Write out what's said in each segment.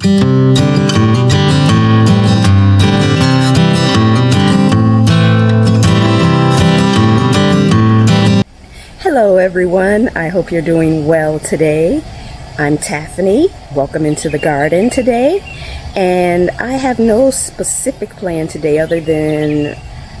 Hello everyone, I hope you're doing well today. I'm Taffany. Welcome into the garden today. And I have no specific plan today other than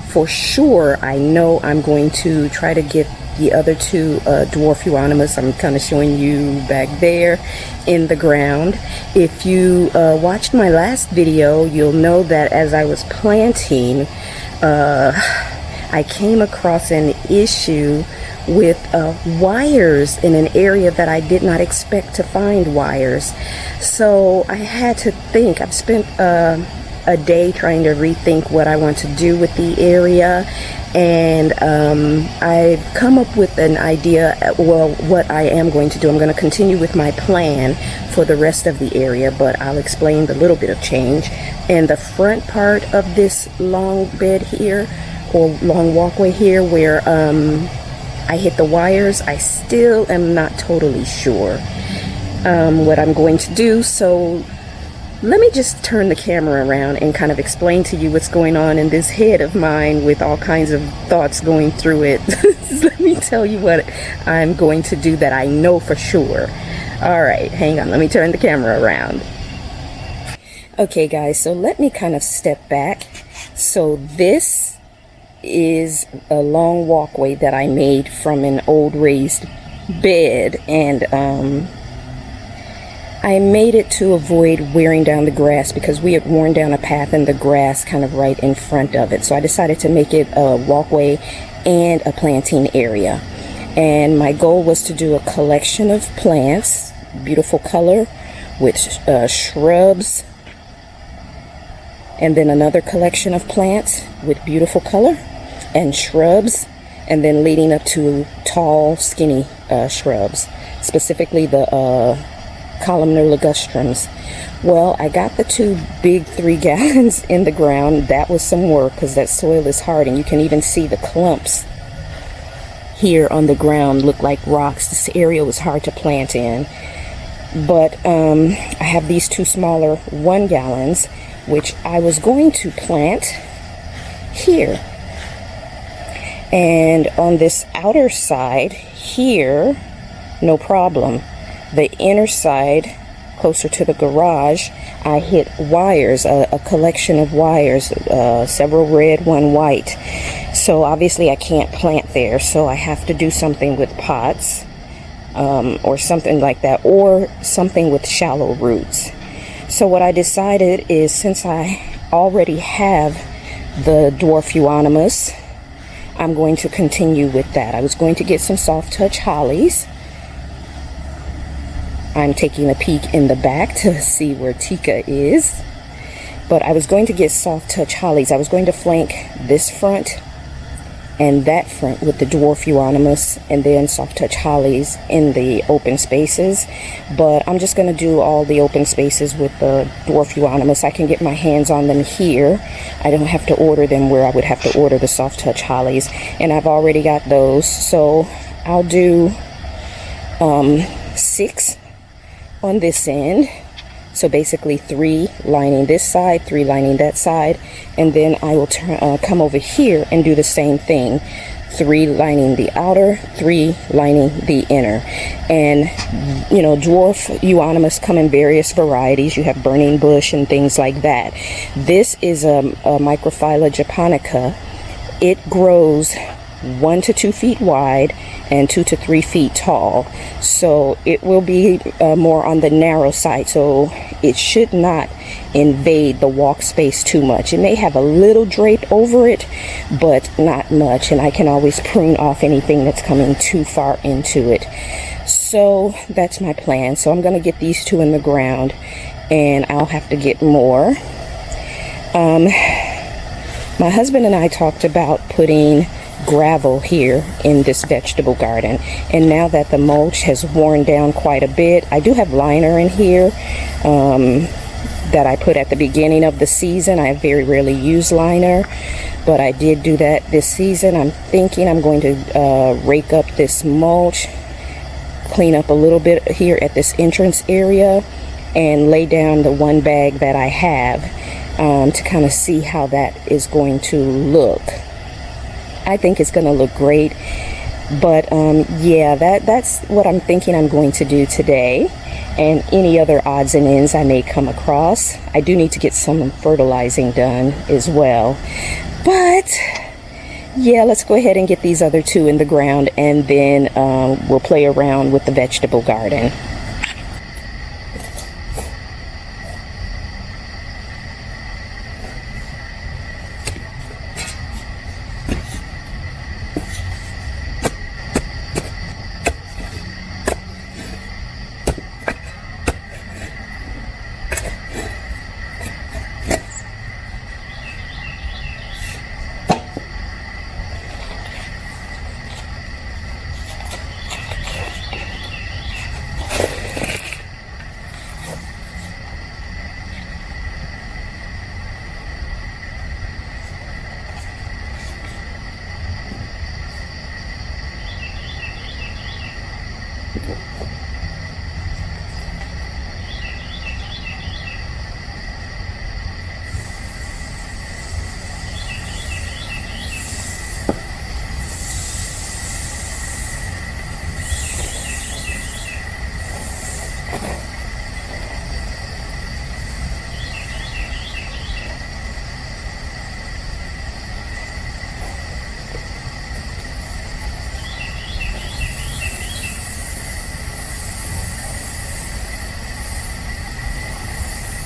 for sure I know I'm going to try to get the other two dwarf euonymus, I'm kind of showing you back there, in the ground. If you watched my last video, you'll know that as I was planting, I came across an issue with wires in an area that I did not expect to find wires. So I had to think. I've spent a day trying to rethink what I want to do with the area, and I've come up with an idea. Well, what I am going to do, I'm going to continue with my plan for the rest of the area, but I'll explain the little bit of change. And the front part of this long bed here, or long walkway here, where I hit the wires, I still am not totally sure what I'm going to do. So let me just turn the camera around and kind of explain to you what's going on in this head of mine with all kinds of thoughts going through it. Let me tell you what I'm going to do that I know for sure. All right, hang on, let me turn the camera around. Okay guys, so let me kind of step back. So this is a long walkway that I made from an old raised bed, and I made it to avoid wearing down the grass because we had worn down a path in the grass kind of right in front of it. So I decided to make it a walkway and a planting area, and my goal was to do a collection of plants, beautiful color, with shrubs, and then another collection of plants with beautiful color and shrubs, and then leading up to tall, skinny shrubs, specifically the columnar ligustrums. Well, I got the two big 3 gallons in the ground. That was some work because that soil is hard, and you can even see the clumps here on the ground look like rocks. This area was hard to plant in, but I have these 2 smaller 1 gallons, which I was going to plant here. And on this outer side here, no problem. The inner side, closer to the garage, I hit wires, a collection of wires, several red, 1 white. So obviously I can't plant there, so I have to do something with pots, or something like that, or something with shallow roots. So what I decided is, since I already have the dwarf euonymus, I'm going to continue with that. I was going to get some soft touch hollies. I'm taking a peek in the back to see where Tika is. But I was going to get soft touch hollies. I was going to flank this front and that front with the dwarf euonymus, and then soft touch hollies in the open spaces. But I'm just going to do all the open spaces with the dwarf euonymus. I can get my hands on them here. I don't have to order them where I would have to order the soft touch hollies, and I've already got those. So I'll do 6 on this end. So basically 3 lining this side, 3 lining that side, and then I will come over here and do the same thing. 3 lining the outer, 3 lining the inner. And you know, dwarf euonymus come in various varieties. You have burning bush and things like that. This is a microphylla japonica. It grows 1 to 2 feet wide and 2 to 3 feet tall, so it will be more on the narrow side, so it should not invade the walk space too much. It may have a little drape over it, but not much, and I can always prune off anything that's coming too far into it. So that's my plan. So I'm going to get these 2 in the ground, and I'll have to get more. My husband and I talked about putting gravel here in this vegetable garden, and now that the mulch has worn down quite a bit, I do have liner in here that I put at the beginning of the season. I very rarely use liner, but I did do that this season. I'm thinking I'm going to rake up this mulch, clean up a little bit here at this entrance area, and lay down the one bag that I have to kind of see how that is going to look. I think it's going to look great, but yeah, that's what I'm thinking I'm going to do today, and any other odds and ends I may come across. I do need to get some fertilizing done as well, but yeah, let's go ahead and get these other two in the ground, and then we'll play around with the vegetable garden.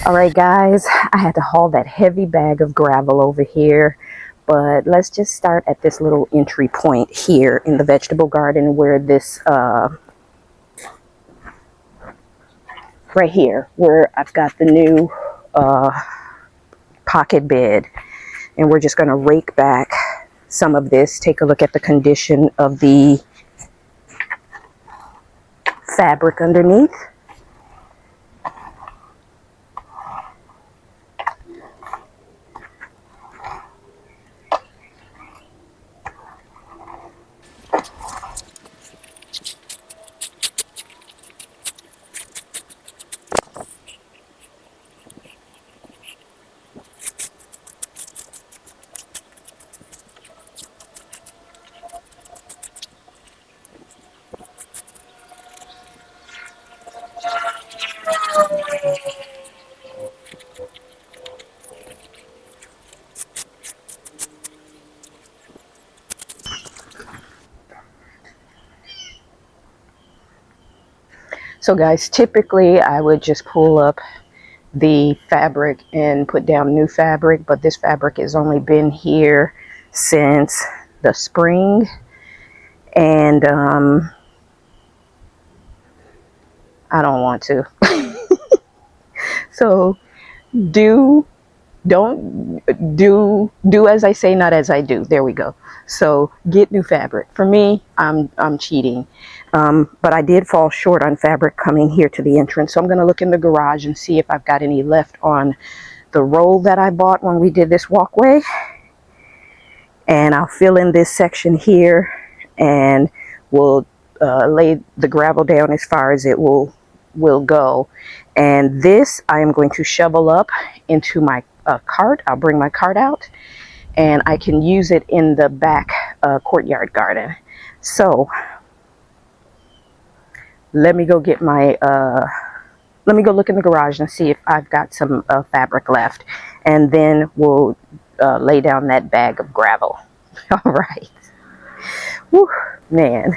All right, guys, I had to haul that heavy bag of gravel over here, but let's just start at this little entry point here in the vegetable garden where this, right here, where I've got the new pocket bed, and we're just going to rake back some of this, take a look at the condition of the fabric underneath. So guys, typically I would just pull up the fabric and put down new fabric, but this fabric has only been here since the spring, and I don't want to. So don't do as I say, not as I do. There we go. So get new fabric. For me, I'm cheating. But I did fall short on fabric coming here to the entrance. So I'm going to look in the garage and see if I've got any left on the roll that I bought when we did this walkway. And I'll fill in this section here, and we'll lay the gravel down as far as it will go. And this I am going to shovel up into my cart. I'll bring my cart out, and I can use it in the back courtyard garden. So let me go get my let me go look in the garage and see if I've got some fabric left, and then we'll lay down that bag of gravel. All right. Whew, man.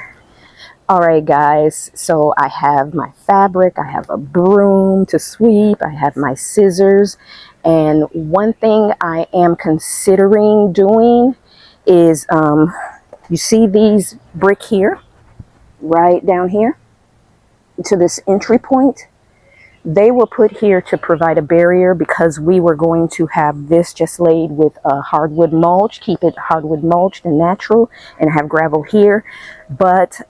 All right, guys, so I have my fabric, I have a broom to sweep, I have my scissors, and one thing I am considering doing is, you see these brick here, right down here, to this entry point? They were put here to provide a barrier because we were going to have this just laid with hardwood mulch, keep it hardwood mulched and natural, and have gravel here. But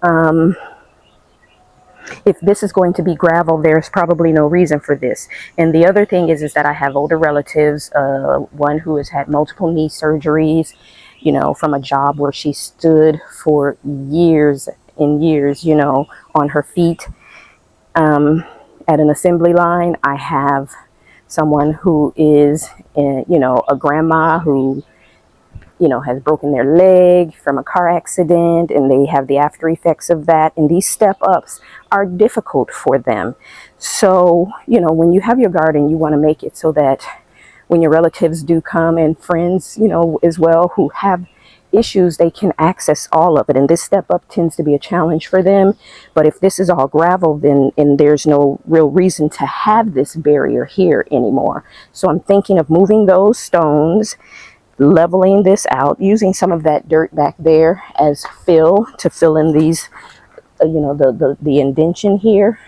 if this is going to be gravel, there's probably no reason for this. And the other thing is that I have older relatives, one who has had multiple knee surgeries, you know, from a job where she stood for years and years, you know, on her feet. at an assembly line. I have someone who is, a grandma who, has broken their leg from a car accident, and they have the after effects of that. And these step ups are difficult for them. So, when you have your garden, you want to make it so that when your relatives do come and friends, as well, who have issues, they can access all of it. And this step up tends to be a challenge for them. But if this is all gravel, then and there's no real reason to have this barrier here anymore. So I'm thinking of moving those stones, leveling this out, using some of that dirt back there as fill to fill in these, the indention here,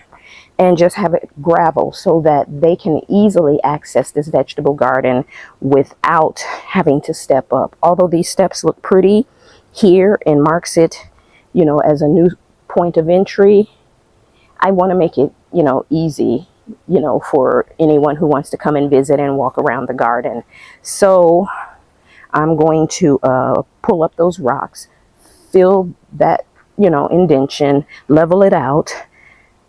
and just have it gravel so that they can easily access this vegetable garden without having to step up. Although these steps look pretty here and marks it, as a new point of entry, I want to make it, easy, for anyone who wants to come and visit and walk around the garden. So I'm going to pull up those rocks, fill that, indention, level it out,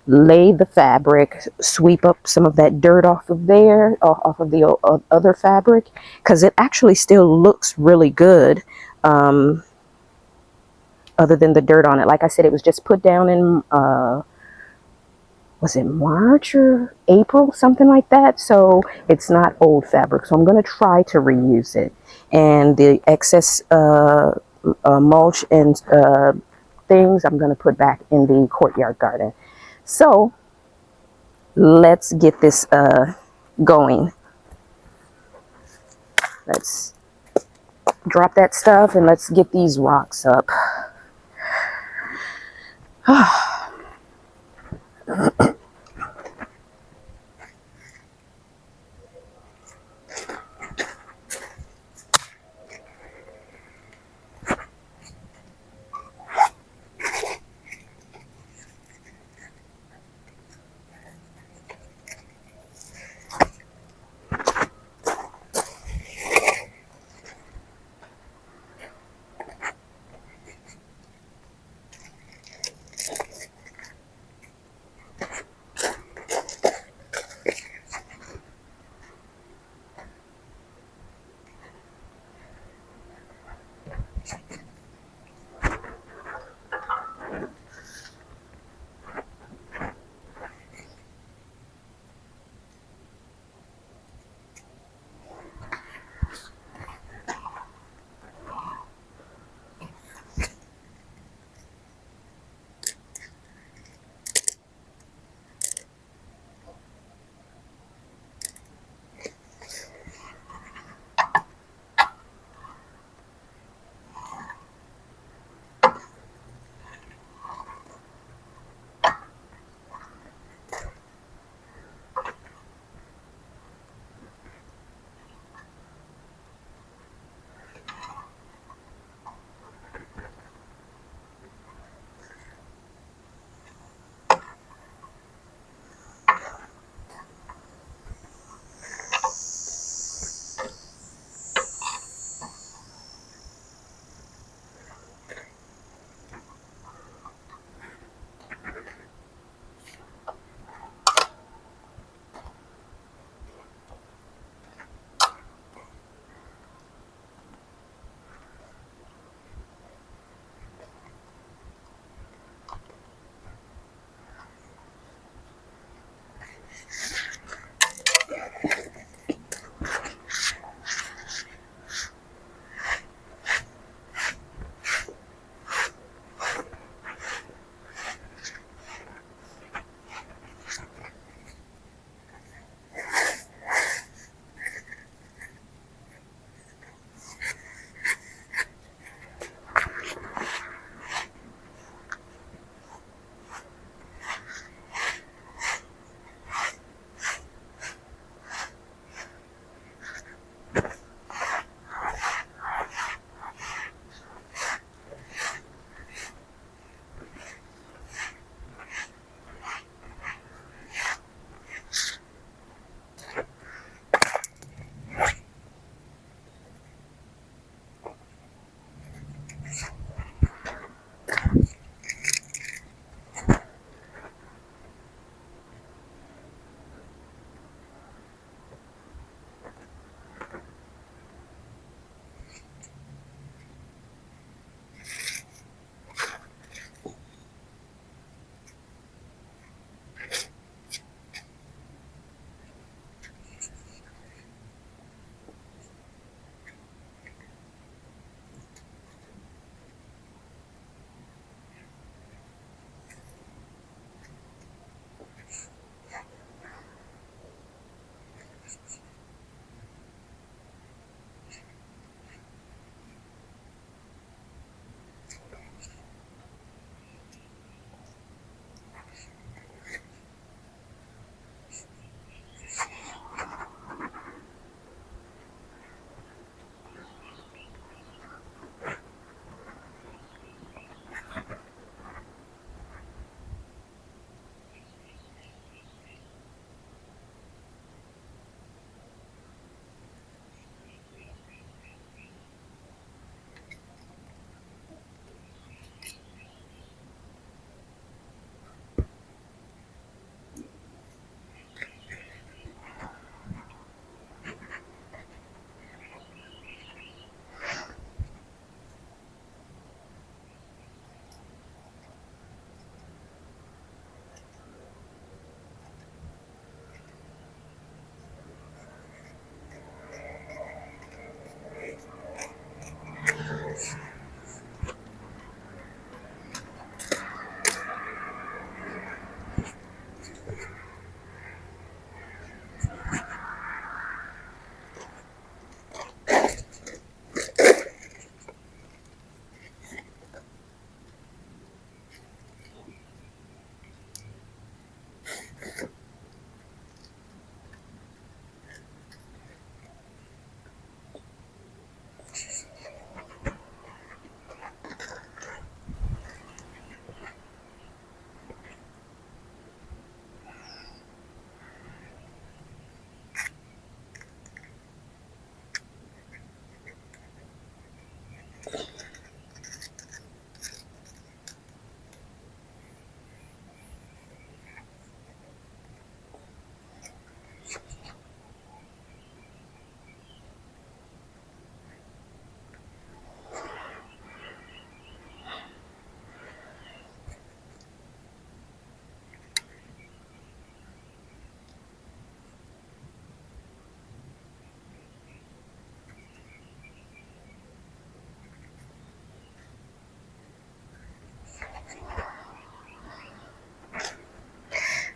lay the fabric, sweep up some of that dirt off of there, off of the other fabric, because it actually still looks really good, other than the dirt on it. Like I said, it was just put down in, was it March or April, something like that. So it's not old fabric. So I'm going to try to reuse it. And the excess mulch and things I'm going to put back in the courtyard garden. So let's get this going. Let's drop that stuff and let's get these rocks up.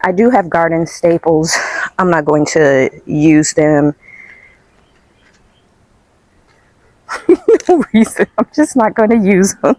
I do have garden staples. I'm not going to use them. No reason. I'm just not going to use them.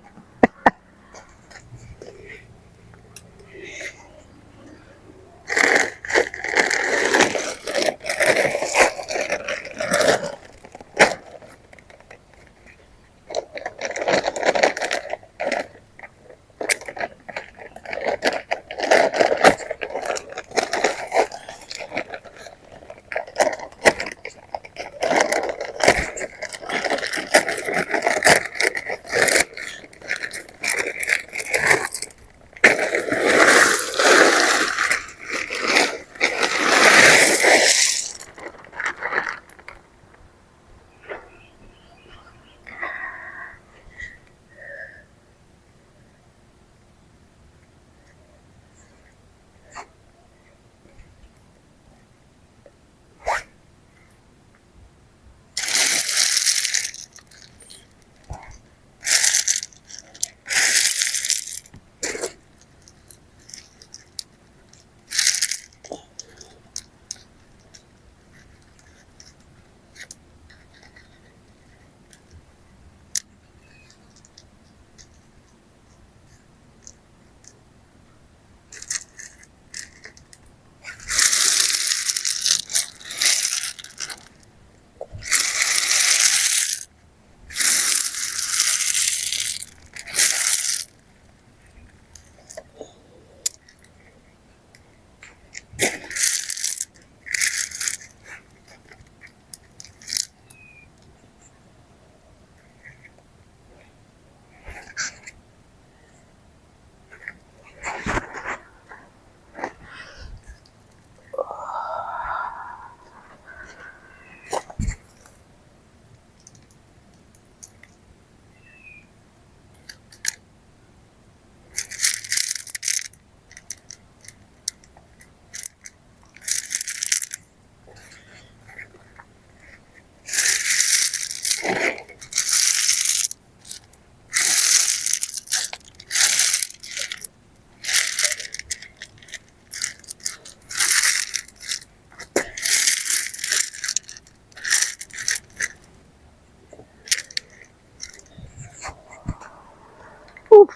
Oof,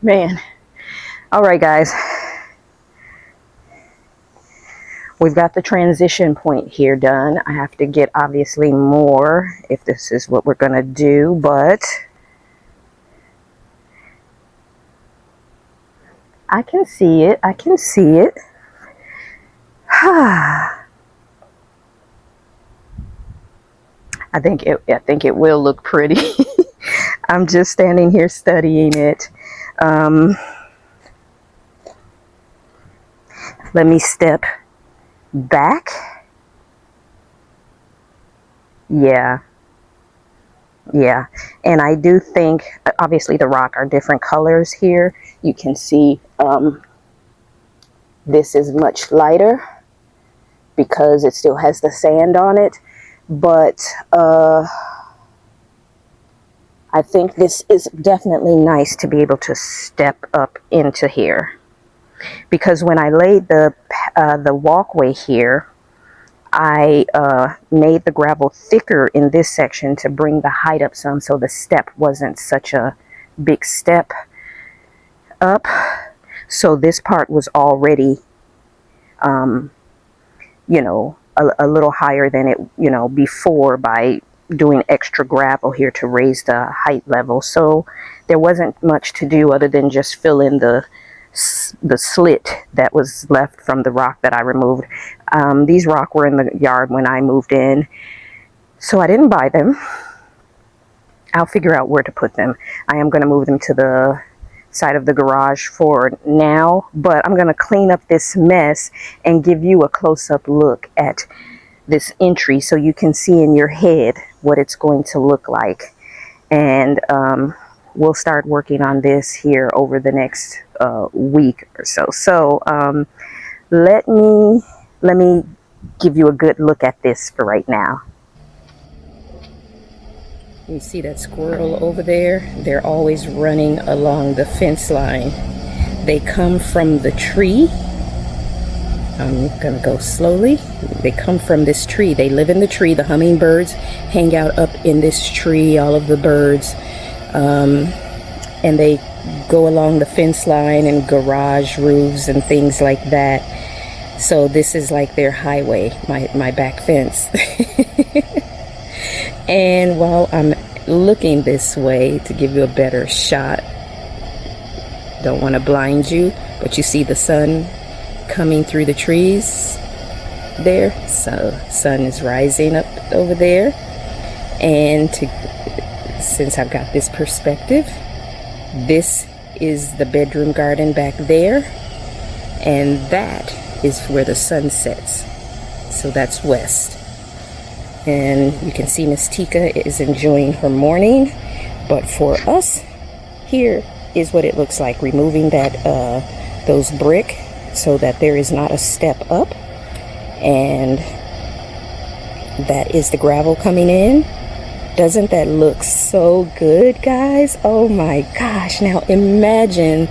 man. All right, guys. We've got the transition point here done. I have to get obviously more if this is what we're going to do, but I can see it. I can see it. I think it will look pretty. I'm just standing here studying it. Let me step back. Yeah, and I do think obviously the rock are different colors here. You can see this is much lighter because it still has the sand on it, but I think this is definitely nice to be able to step up into here, because when I laid the walkway here, I made the gravel thicker in this section to bring the height up some, so the step wasn't such a big step up. So this part was already, you know, a little higher than it, you know, before by doing extra gravel here to raise the height level. So there wasn't much to do other than just fill in the slit that was left from the rock that I removed. These rock were in the yard when I moved in, so I didn't buy them. I'll figure out where to put them. I am going to move them to the side of the garage for now, but I'm going to clean up this mess and give you a close-up look at this entry so you can see in your head what it's going to look like. And we'll start working on this here over the next week or so. So let me give you a good look at this for right now. You see that squirrel over there? They're always running along the fence line. They come from the tree I'm gonna go slowly. They come from this tree. They live in the tree. The hummingbirds hang out up in this tree, all of the birds. And they go along the fence line and garage roofs and things like that. So this is like their highway, my back fence. And while I'm looking this way to give you a better shot, don't want to blind you, but you see the sun coming through the trees there. So sun is rising up over there. And since I've got this perspective, this is the bedroom garden back there, and that is where the sun sets. So that's west. And you can see Miss Tika is enjoying her morning. But for us, here is what it looks like, removing that those brick so that there is not a step up. And that is the gravel coming in. Doesn't that look so good, guys? Oh my gosh. Now imagine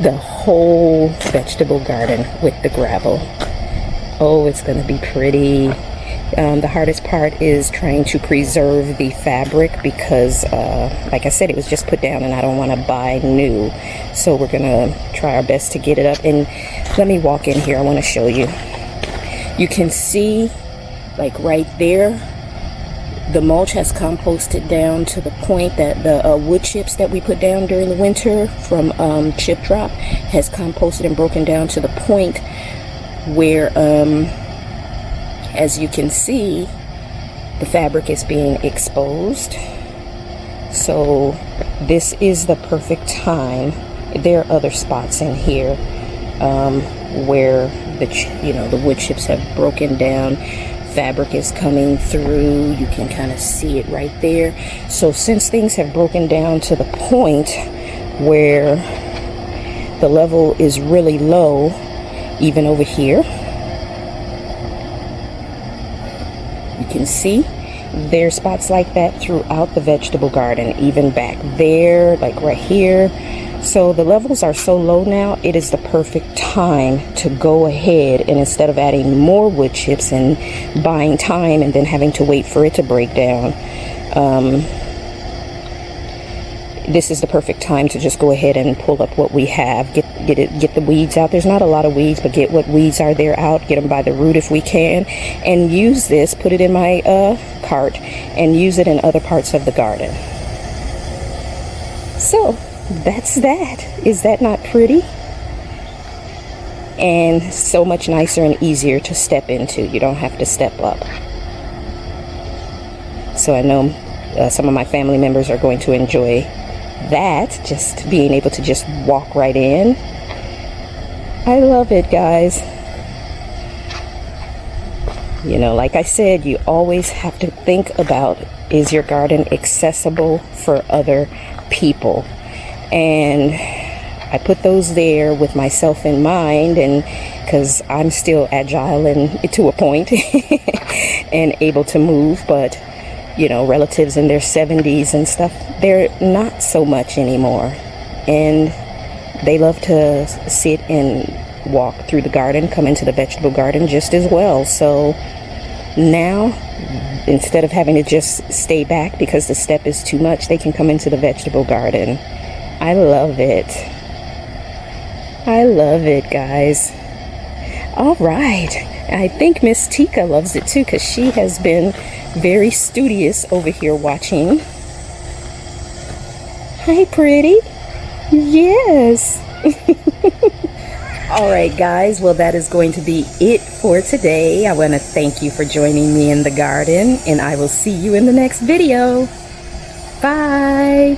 the whole vegetable garden with the gravel. Oh, it's going to be pretty. The hardest part is trying to preserve the fabric because, like I said, it was just put down and I don't want to buy new. So we're going to try our best to get it up. And let me walk in here. I want to show you. You can see, like right there, the mulch has composted down to the point that the wood chips that we put down during the winter from chip drop has composted and broken down to the point where, as you can see, the fabric is being exposed. So this is the perfect time. There are other spots in here where the wood chips have broken down. Fabric is coming through. You can kind of see it right there. So since things have broken down to the point where the level is really low, even over here, you can see there are spots like that throughout the vegetable garden, even back there, like right here. So the levels are so low now, it is the perfect time to go ahead and instead of adding more wood chips and buying time and then having to wait for it to break down, this is the perfect time to just go ahead and pull up what we have, get the weeds out. There's not a lot of weeds, but get what weeds are there out, get them by the root if we can, and use this, put it in my cart, and use it in other parts of the garden. So that's that. Is that not pretty? And so much nicer and easier to step into. You don't have to step up. So I know some of my family members are going to enjoy that, just being able to just walk right in. I love it, guys. You know, like I said, you always have to think about, is your garden accessible for other people? And I put those there with myself in mind, and because I'm still agile and to a point and able to move, but you know, relatives in their 70s and stuff, they're not so much anymore, and they love to sit and walk through the garden, come into the vegetable garden just as well. So now, instead of having to just stay back because the step is too much, they can come into the vegetable garden. I love it. I love it, guys. All right. I think Miss Tika loves it too, because she has been very studious over here watching. Hi, pretty. Yes. All right, guys. Well, that is going to be it for today. I want to thank you for joining me in the garden, and I will see you in the next video. Bye.